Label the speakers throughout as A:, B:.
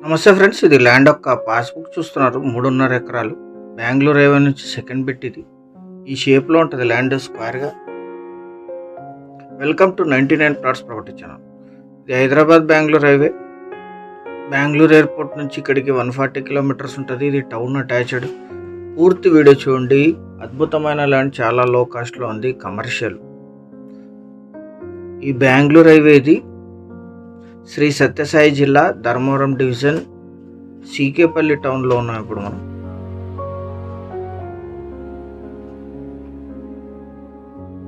A: నమస్తే ఫ్రెండ్స్, ఇది ల్యాండ్ యొక్క పాస్బుక్ చూస్తున్నారు. 3.5 ఎకరాలు బెంగళూరు హైవే నుంచి సెకండ్ బిట్. ఇది ఈ షేప్లో ఉంటుంది ల్యాండ్ స్క్వేర్గా. Welcome to 99 plots property channel. ఇది హైదరాబాద్ బెంగళూరు హైవే. బెంగళూరు ఎయిర్పోర్ట్ నుంచి ఇక్కడికి 140 కిలోమీటర్స్ ఉంటుంది. ఇది టౌన్ అటాచ్డ్. పూర్తి వీడియో చూడండి. అద్భుతమైన ల్యాండ్, చాలా లో కాస్ట్లో ఉంది, కమర్షియల్. ఈ బెంగళూరు హైవే ఇది శ్రీ సత్యసాయి జిల్లా, ధర్మవరం డివిజన్, సీకేపల్లి టౌన్లో ఉన్నాం ఇప్పుడు మనం.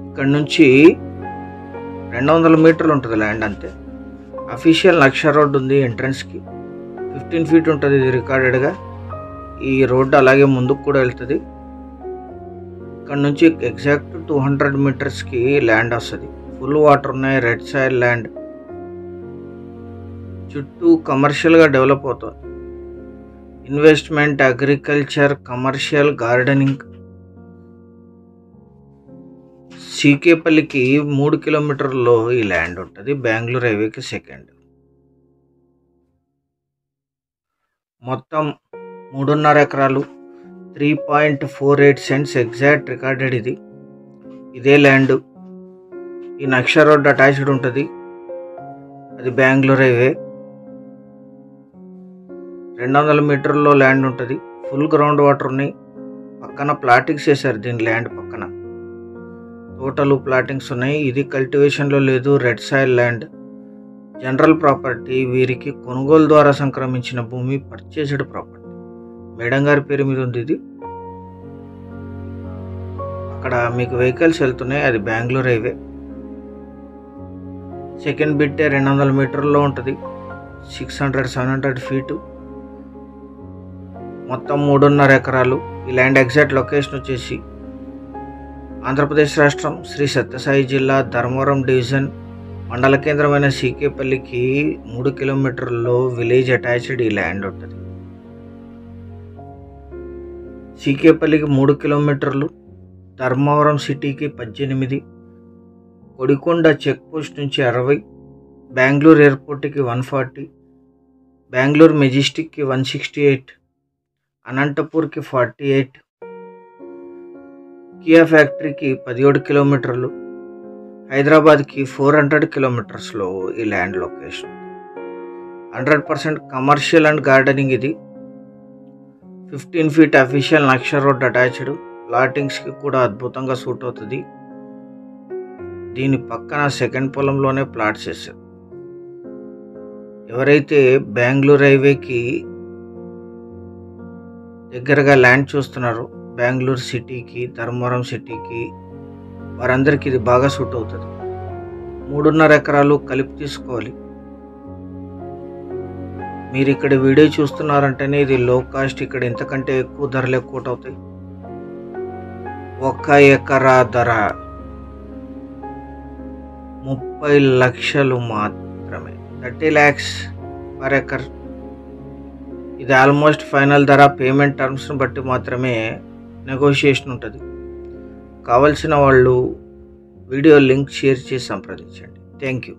A: ఇక్కడ నుంచి 200 మీటర్లు ఉంటుంది ల్యాండ్ అంతే. అఫీషియల్ లక్ష రోడ్ ఉంది. ఎంట్రన్స్కి 15 ఫీట్ ఉంటుంది ఇది రికార్డెడ్గా. ఈ రోడ్డు అలాగే ముందుకు కూడా వెళ్తుంది. ఇక్కడ నుంచి ఎగ్జాక్ట్ 200 మీటర్స్కి ల్యాండ్ వస్తుంది. ఫుల్ వాటర్ ఉన్నాయి, రెడ్ సాయిల్ ల్యాండ్, చుట్టూ కమర్షియల్గా డెవలప్ అవుతుంది. Investment, agriculture, commercial, gardening. సీకేపల్లికి 3 కిలోమీటర్లో ఈ ల్యాండ్ ఉంటుంది. బెంగళూరు హైవేకి సెకండ్. మొత్తం 3.5 ఎకరాలు, 3.48 సెంట్స్ ఎగ్జాక్ట్ రికార్డెడ్. ఇది ఇదే ల్యాండ్. ఈ నక్ష రోడ్ అటాచ్డ్ ఉంటుంది. అది బెంగళూరు హైవే. 200 మీటర్లో ల్యాండ్ ఉంటుంది. ఫుల్ గ్రౌండ్ వాటర్ ఉన్నాయి. పక్కన ప్లాటింగ్స్ చేశారు. దీని ల్యాండ్ పక్కన టోటల్ ప్లాటింగ్స్ ఉన్నాయి. ఇది కల్టివేషన్లో లేదు, red soil land, general property. వీరికి కొనుగోలు ద్వారా సంక్రమించిన భూమి, పర్చేస్డ్ ప్రాపర్టీ. మేడం గారి పేరు మీద ఉంది ఇది. అక్కడ మీకు వెహికల్స్ వెళ్తున్నాయి. అది బెంగళూరు హైవే. సెకండ్ బిట్టే 200 మీటర్లో ఉంటుంది. 600-700 ఫీటు. మొత్తం 3.5 ఎకరాలు. ఈ ల్యాండ్ ఎగ్జాక్ట్ లొకేషన్ వచ్చేసి ఆంధ్రప్రదేశ్ రాష్ట్రం, శ్రీ సత్యసాయి జిల్లా, ధర్మవరం డివిజన్, మండల కేంద్రమైన సీకేపల్లికి 3 కిలోమీటర్లో విలేజ్ అటాచ్డ్ ఈ ల్యాండ్ ఉంటుంది. సీకేపల్లికి 3 కిలోమీటర్లు, ధర్మవరం సిటీకి 18, కొడికొండ చెక్ పోస్ట్ నుంచి 60, బెంగళూరు ఎయిర్పోర్ట్కి 140, బెంగళూరు మెజెస్టిక్కి 168, అనంతపూర్కి 48, కియా ఫ్యాక్టరీకి 17 కిలోమీటర్లు, హైదరాబాద్కి 400 కిలోమీటర్స్లో ఈ land location. 100% commercial and gardening. ఇది 15 ఫీట్ అఫీషియల్ నక్ష రోడ్ అటాచ్డ్. ప్లాటింగ్స్కి కూడా అద్భుతంగా సూట్ అవుతుంది. దీని పక్కన సెకండ్ పొలంలోనే ప్లాట్స్ వేశారు. ఎవరైతే బెంగళూరు హైవేకి దగ్గరగా ల్యాండ్ చూస్తున్నారో, బెంగళూరు సిటీకి, ధర్మవరం సిటీకి, వారందరికీ ఇది బాగా సూట్ అవుతుంది. 3.5 ఎకరాలు కలిపి తీసుకోవాలి. మీరు ఇక్కడ వీడియో చూస్తున్నారంటేనే ఇది లో కాస్ట్. ఇక్కడ ఇంతకంటే ఎక్కువ ధరలు ఎక్కువ అవుతాయి. 1 ఎకరా ధర 30 లక్షలు మాత్రమే. 30 lakhs పర్ ఎకర్. ఇది ఆల్మోస్ట్ ఫైనల్ ధర. పేమెంట్ టర్మ్స్ని బట్టి మాత్రమే నెగోషియేషన్ ఉంటుంది. కావలసిన వాళ్ళు వీడియో లింక్ షేర్ చేసి సంప్రదించండి. Thank you.